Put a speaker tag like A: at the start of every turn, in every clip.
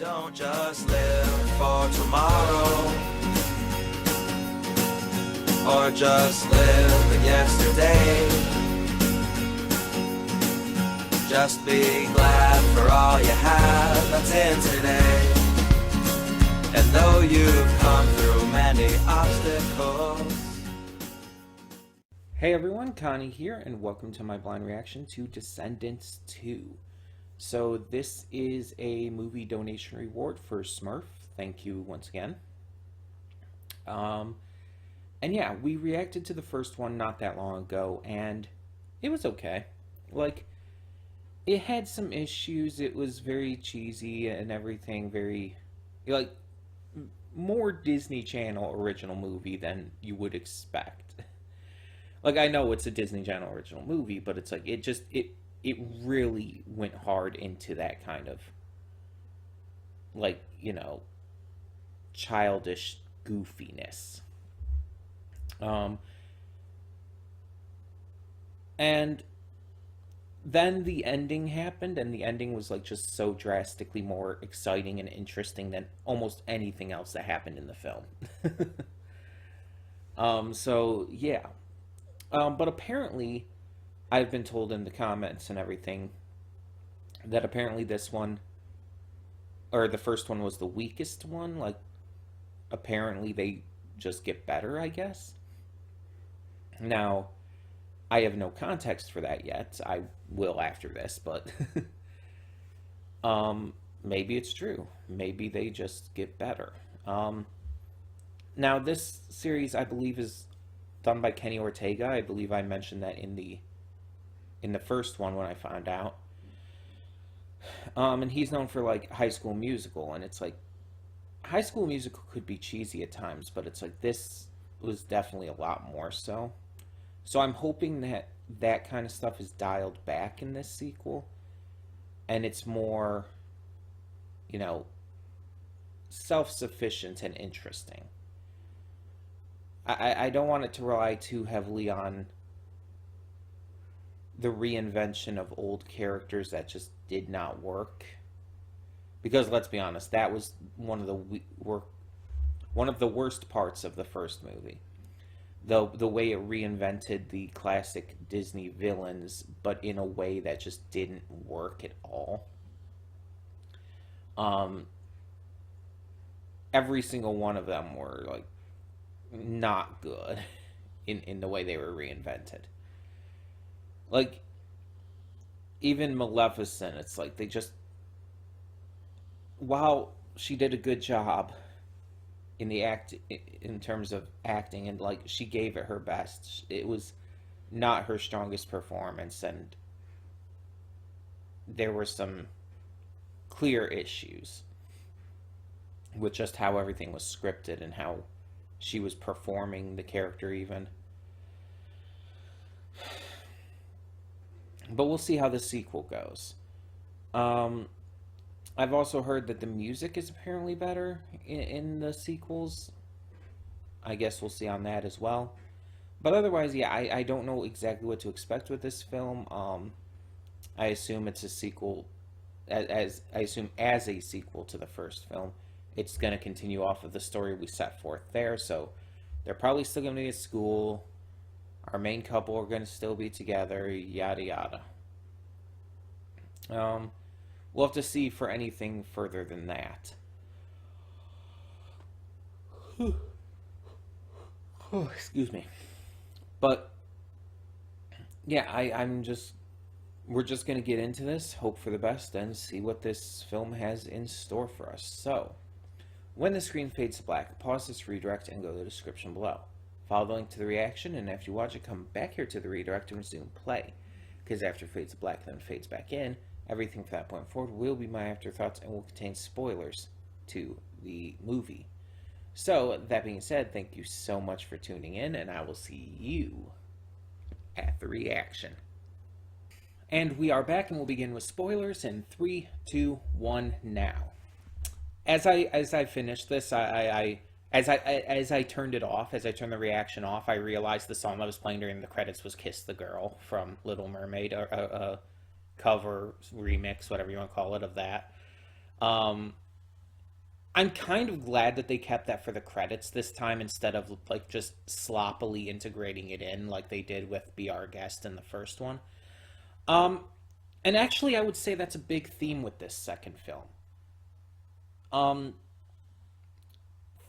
A: Don't just live for tomorrow, or just live in yesterday. Just be glad for all you have that's in today. And though you've come through many obstacles.
B: Hey everyone, Connie here, and welcome to my blind reaction to Descendants 2. So this is a movie donation reward for Smurf. Thank you once again. And yeah, we reacted to the first one not that long ago, and it was okay. Like, it had some issues. It was very cheesy and everything, very, like, more Disney Channel original movie than you would expect. Like, I know it's a Disney Channel original movie, but it's like, it really went hard into that kind of, like, you know, childish goofiness. And then the ending happened, and the ending was like just so drastically more exciting and interesting than almost anything else that happened in the film. So yeah. But apparently, I've been told in the comments and everything that apparently this one, or the first one, was the weakest one. Like, apparently they just get better, I guess. Now, I have no context for that yet. I will after this, but maybe it's true. Maybe they just get better. Now, this series, I believe, is done by Kenny Ortega. I believe I mentioned that in the first one when I found out. And he's known for, like, High School Musical, and it's like, High School Musical could be cheesy at times, but it's like, this was definitely a lot more so. So I'm hoping that that kind of stuff is dialed back in this sequel, and it's more, you know, self-sufficient and interesting. I don't want it to rely too heavily on the reinvention of old characters that just did not work. Because let's be honest, that was one of the worst parts of the first movie. The way it reinvented the classic Disney villains, but in a way that just didn't work at all. Every single one of them were like not good in the way they were reinvented. Like, even Maleficent, it's like they just, while she did a good job in the in terms of acting, and like she gave it her best, it was not her strongest performance, and there were some clear issues with just how everything was scripted and how she was performing the character even. But we'll see how the sequel goes. I've also heard that the music is apparently better in the sequels. I guess we'll see on that as well. But otherwise, yeah, I don't know exactly what to expect with this film. I assume it's a sequel, as a sequel to the first film. It's going to continue off of the story we set forth there, so they're probably still going to be at school. Our main couple are going to still be together, yada yada. We'll have to see for anything further than that. Oh, excuse me. But yeah, we're just going to get into this, hope for the best, and see what this film has in store for us. So, when the screen fades to black, pause this redirect and go to the description below. Follow the link to the reaction, and after you watch it, come back here to the redirect and resume play. Because after it fades to black, then it fades back in, everything from that point forward will be my afterthoughts and will contain spoilers to the movie. So, that being said, thank you so much for tuning in, and I will see you at the reaction. And we are back, and we'll begin with spoilers in 3, 2, 1, now. As I finished this, as I turned it off, as I turned the reaction off, I realized the song that was playing during the credits was "Kiss the Girl" from Little Mermaid, a cover remix, whatever you want to call it, of that. I'm kind of glad that they kept that for the credits this time instead of like just sloppily integrating it in like they did with Be Our Guest in the first one. Um, and actually, I would say that's a big theme with this second film. Um,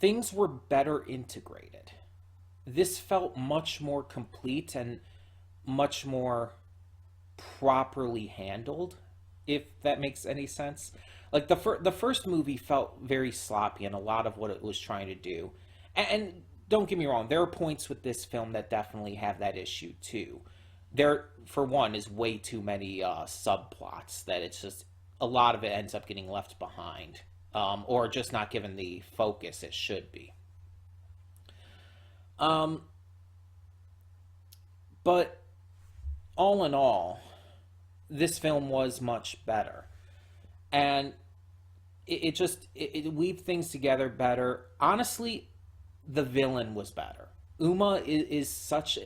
B: Things were better integrated. This felt much more complete and much more properly handled, if that makes any sense. Like the first movie felt very sloppy in a lot of what it was trying to do. And don't get me wrong, there are points with this film that definitely have that issue too. There, for one, is way too many subplots that it's just a lot of it ends up getting left behind, or just not given the focus it should be. Um, but all in all, this film was much better, and it weaved things together better. Honestly, the villain was better. Uma is such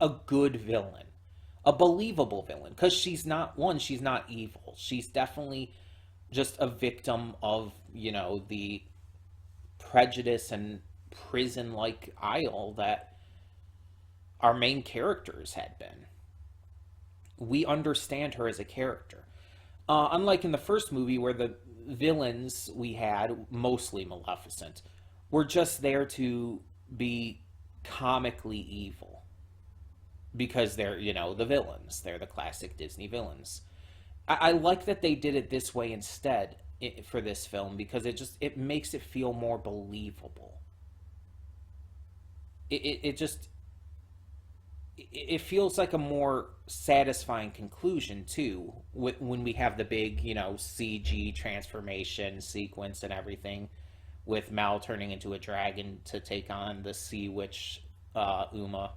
B: a good villain, a believable villain, because she's not evil. She's definitely just a victim of, the prejudice and prison like aisle that our main characters had been. We understand her as a character. Unlike in the first movie, where the villains we had, mostly Maleficent, were just there to be comically evil because they're, the villains. They're the classic Disney villains. I like that they did it this way instead for this film, because it makes it feel more believable. It just it feels like a more satisfying conclusion too, when we have the big, CG transformation sequence and everything, with Mal turning into a dragon to take on the sea witch, Uma.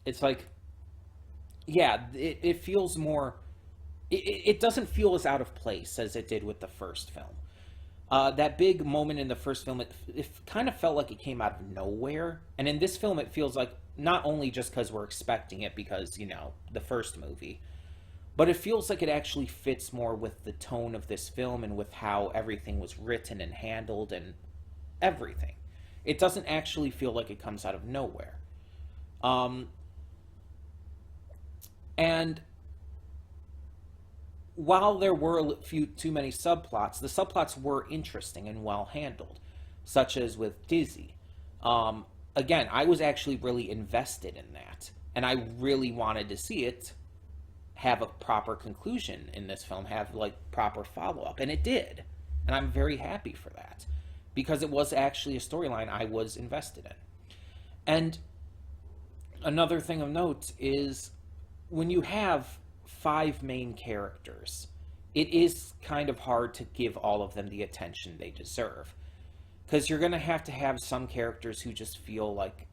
B: It's like, yeah, it feels more. It doesn't feel as out of place as it did with the first film. That big moment in the first film, it kind of felt like it came out of nowhere. And in this film, it feels like, not only just because we're expecting it because, the first movie, but it feels like it actually fits more with the tone of this film and with how everything was written and handled and everything. It doesn't actually feel like it comes out of nowhere. Um, and while there were a few too many subplots, the subplots were interesting and well handled, such as with Dizzy. Um, Again, I was actually really invested in that, and I really wanted to see it have a proper conclusion in this film, have like proper follow up, and it did, and I'm very happy for that, because it was actually a storyline I was invested in. And another thing of note is, when you have five main characters, it is kind of hard to give all of them the attention they deserve. Because you're going to have some characters who just feel like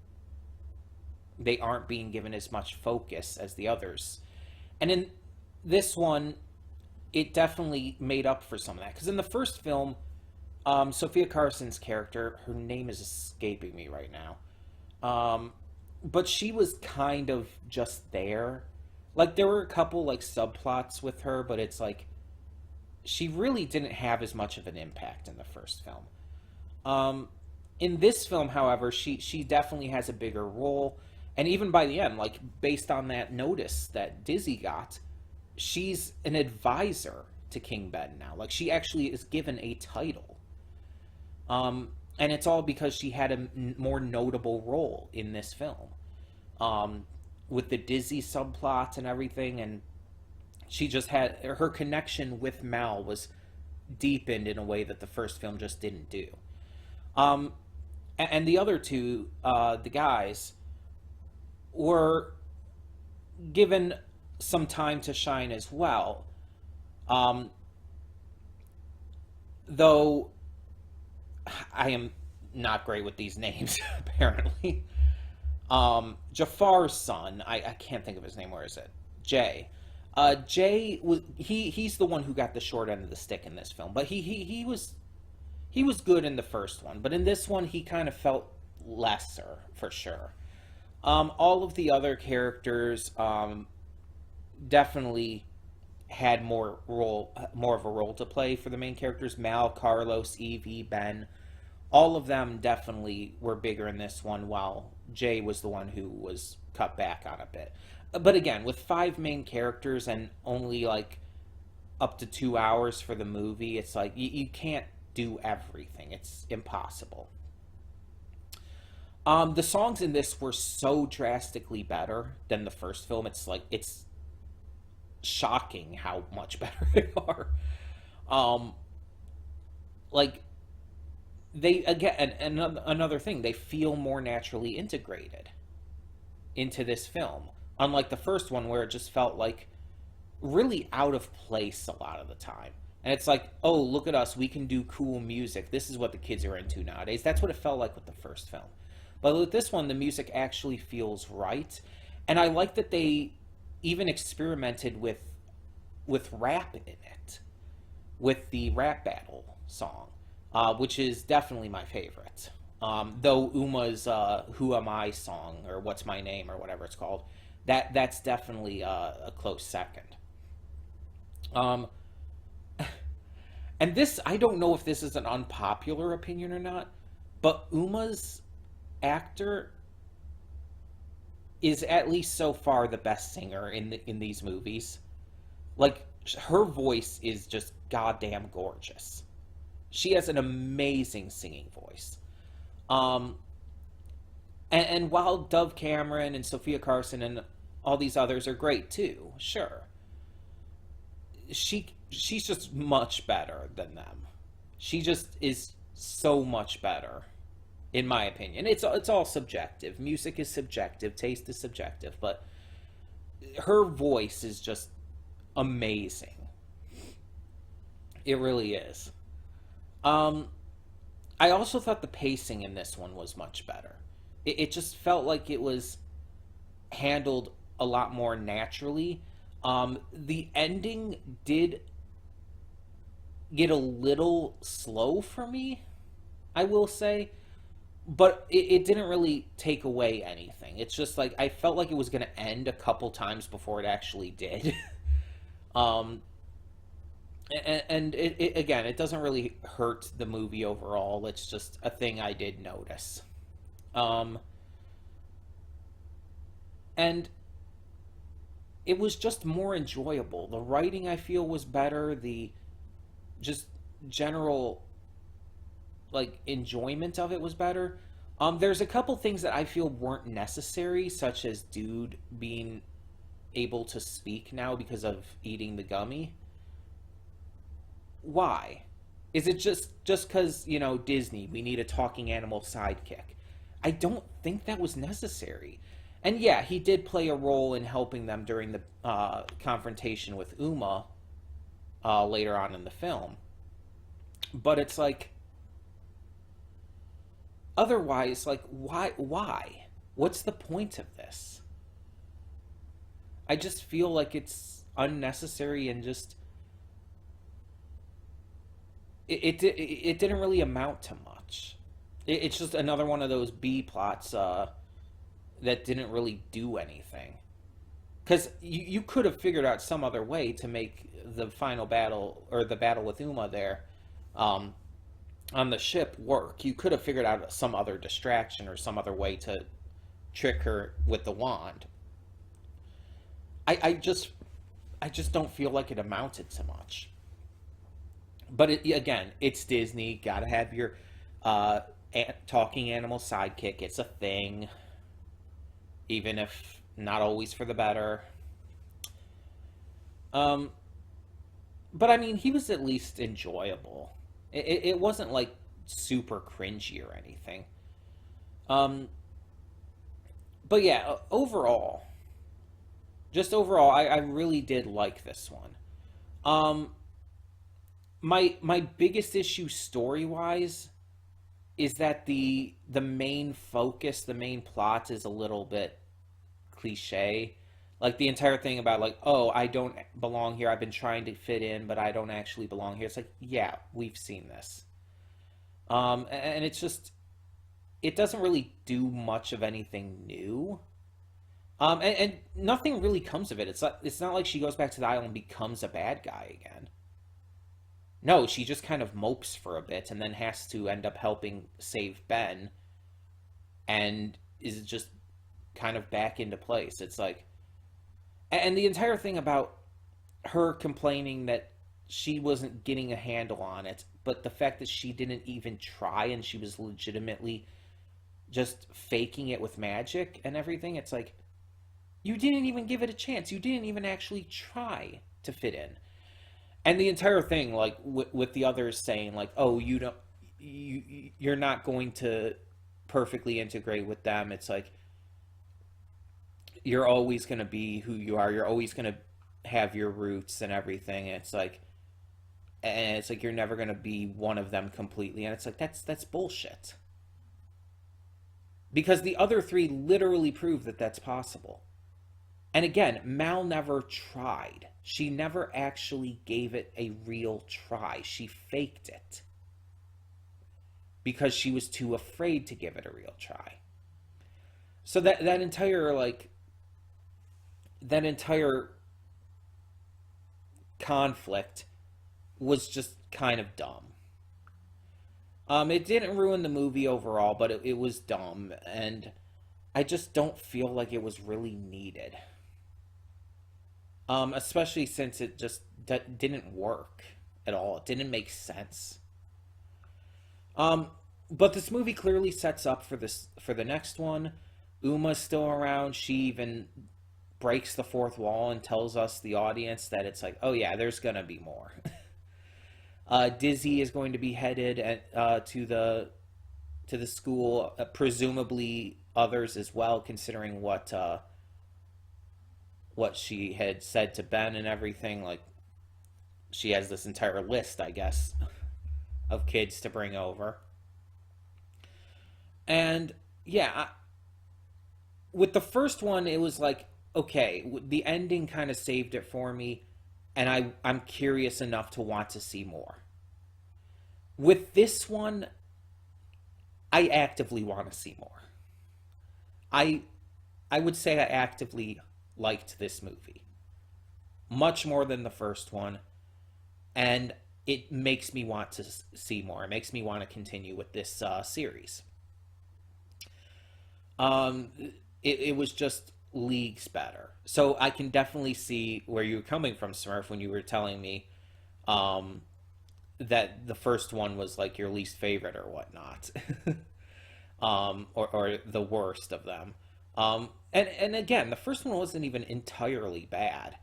B: they aren't being given as much focus as the others. And in this one, it definitely made up for some of that. Because in the first film, Sophia Carson's character, her name is escaping me right now, but she was kind of just there. Like, there were a couple, like, subplots with her, but it's like, she really didn't have as much of an impact in the first film. Um, in this film, however, she definitely has a bigger role, and even by the end, like, based on that notice that Dizzy got, she's an advisor to King Ben now. Like, she actually is given a title, and it's all because she had a more notable role in this film, with the Dizzy subplot and everything, and she just had her connection with Mal was deepened in a way that the first film just didn't do. Um, and the other two, the guys, were given some time to shine as well. Um, though I am not great with these names, apparently. Jafar's son, I can't think of his name. Where is it? Jay. Jay was he's the one who got the short end of the stick in this film, but he was good in the first one, but in this one he kind of felt lesser for sure. All of the other characters definitely had more of a role to play for the main characters. Mal, Carlos, Evie, Ben, all of them definitely were bigger in this one, while Jay was the one who was cut back on a bit. But again, with 5 main characters and only like up to 2 hours for the movie, it's like you can't do everything. It's impossible. The songs in this were so drastically better than the first film. It's like it's shocking how much better they are. Um, like they again, and another thing, they feel more naturally integrated into this film, unlike the first one where it just felt like really out of place a lot of the time. And it's like, oh, look at us, we can do cool music. This is what the kids are into nowadays. That's what it felt like with the first film. But with this one, the music actually feels right. And I like that they even experimented with rap in it, with the rap battle song, which is definitely my favorite. Though Uma's "Who Am I" song, or "What's My Name" or whatever it's called, that's definitely a close second. Um, and this, I don't know if this is an unpopular opinion or not, but Uma's actor is at least so far the best singer in these movies. Like, her voice is just goddamn gorgeous. She has an amazing singing voice. Um, and while Dove Cameron and Sophia Carson and all these others are great too, sure, she's just much better than them. She just is so much better, in my opinion. It's all subjective. Music is subjective. Taste is subjective. But her voice is just amazing. It really is. I also thought the pacing in this one was much better. It just felt like it was handled a lot more naturally. The ending did get a little slow for me, I will say, but it didn't really take away anything. It's just like I felt like it was going to end a couple times before it actually did. um, and again, it doesn't really hurt the movie overall. It's just a thing I did notice. Um, and it was just more enjoyable. The writing, I feel, was better. The just general like enjoyment of it was better. There's a couple things that I feel weren't necessary, such as Dude being able to speak now because of eating the gummy. Why? Is it just because, Disney, we need a talking animal sidekick? I don't think that was necessary. And yeah, he did play a role in helping them during the confrontation with Uma later on in the film. But it's like, otherwise, like, why? What's the point of this? I just feel like it's unnecessary and just it didn't really amount to much. It's just another one of those B plots that didn't really do anything. Because you could have figured out some other way to make the final battle, or the battle with Uma there, on the ship work. You could have figured out some other distraction or some other way to trick her with the wand. I just don't feel like it amounted to much. But again, it's Disney. Gotta have your talking animal sidekick. It's a thing, even if not always for the better. Um, but I mean, he was at least enjoyable. It wasn't like super cringy or anything. Um, but yeah, overall, I really did like this one. Um, my biggest issue story wise is that the main focus, the main plot is a little bit cliche. Like the entire thing about like, oh, I don't belong here. I've been trying to fit in, but I don't actually belong here. It's like, yeah, we've seen this. And it's just it doesn't really do much of anything new. And nothing really comes of it. It's not like she goes back to the island and becomes a bad guy again. No, she just kind of mopes for a bit and then has to end up helping save Ben and is just kind of back into place. It's like, and the entire thing about her complaining that she wasn't getting a handle on it, but the fact that she didn't even try and she was legitimately just faking it with magic and everything, it's like, you didn't even give it a chance. You didn't even actually try to fit in. And the entire thing, like with the others saying, like, "Oh, you don't, you're not going to perfectly integrate with them." It's like you're always going to be who you are. You're always going to have your roots and everything. And it's like you're never going to be one of them completely. And it's like that's bullshit. Because the other three literally prove that that's possible. And again, Mal never tried. She never actually gave it a real try. She faked it because she was too afraid to give it a real try. So that entire conflict was just kind of dumb. It didn't ruin the movie overall, but it was dumb, and I just don't feel like it was really needed. Especially since it just didn't work at all. It didn't make sense. But this movie clearly sets up for the next one. Uma's still around. She even breaks the fourth wall and tells us, the audience, that it's like, oh yeah, there's gonna be more. Dizzy is going to be headed to the school, presumably others as well, considering what she had said to Ben and everything. Like, she has this entire list, I guess, of kids to bring over. And yeah, with the first one, it was like, okay, the ending kind of saved it for me, and I'm curious enough to want to see more. With this one, I actively want to see more. I I would say I actively liked this movie much more than the first one, and it makes me want to see more. It makes me want to continue with this series. Um, it was just leagues better. So I can definitely see where you were coming from, Smurf, when you were telling me um, that the first one was like your least favorite or whatnot, or the worst of them. And again, the first one wasn't even entirely bad.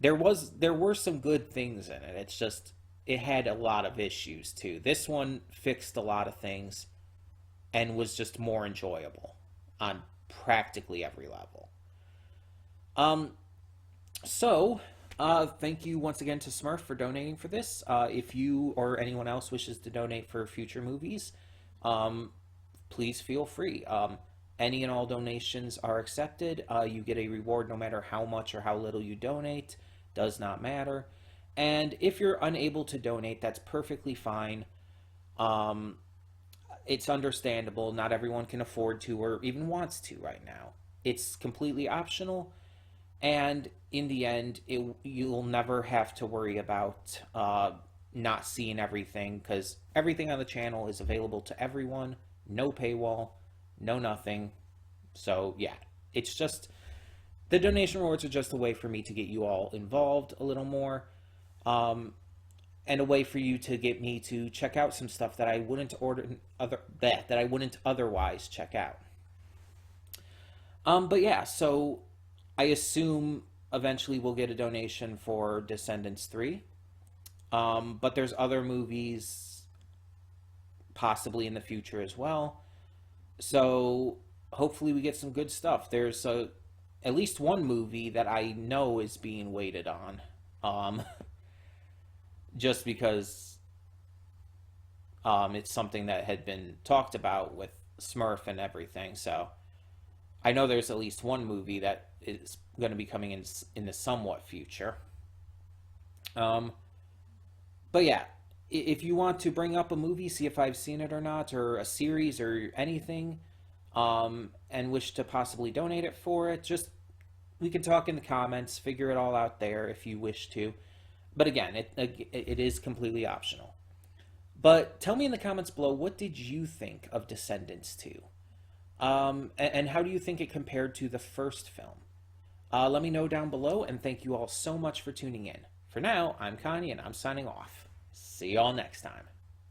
B: There were some good things in it. It's just it had a lot of issues too. This one fixed a lot of things and was just more enjoyable on practically every level. Um, thank you once again to Smurf for donating for this. If you or anyone else wishes to donate for future movies, um, please feel free. Any and all donations are accepted. You get a reward no matter how much or how little you donate. Does not matter. And if you're unable to donate, that's perfectly fine. Um, it's understandable. Not everyone can afford to or even wants to right now. It's completely optional. And in the end, you'll never have to worry about not seeing everything, because everything on the channel is available to everyone. No paywall, no nothing. So yeah, it's just the donation rewards are just a way for me to get you all involved a little more, and a way for you to get me to check out some stuff that I wouldn't that I wouldn't otherwise check out. But yeah, so I assume eventually we'll get a donation for Descendants 3. But there's other movies possibly in the future as well. So hopefully we get some good stuff. There's at least one movie that I know is being waited on. Um, just because it's something that had been talked about with Smurf and everything. So I know there's at least one movie that is going to be coming in the somewhat future. Um, but yeah, if you want to bring up a movie, see if I've seen it or not, or a series or anything, and wish to possibly donate it for it, just we can talk in the comments, figure it all out there if you wish to. But again, it is completely optional. But tell me in the comments below, what did you think of Descendants 2? And how do you think it compared to the first film? Let me know down below, and thank you all so much for tuning in. For now, I'm Connie, and I'm signing off. See y'all next time.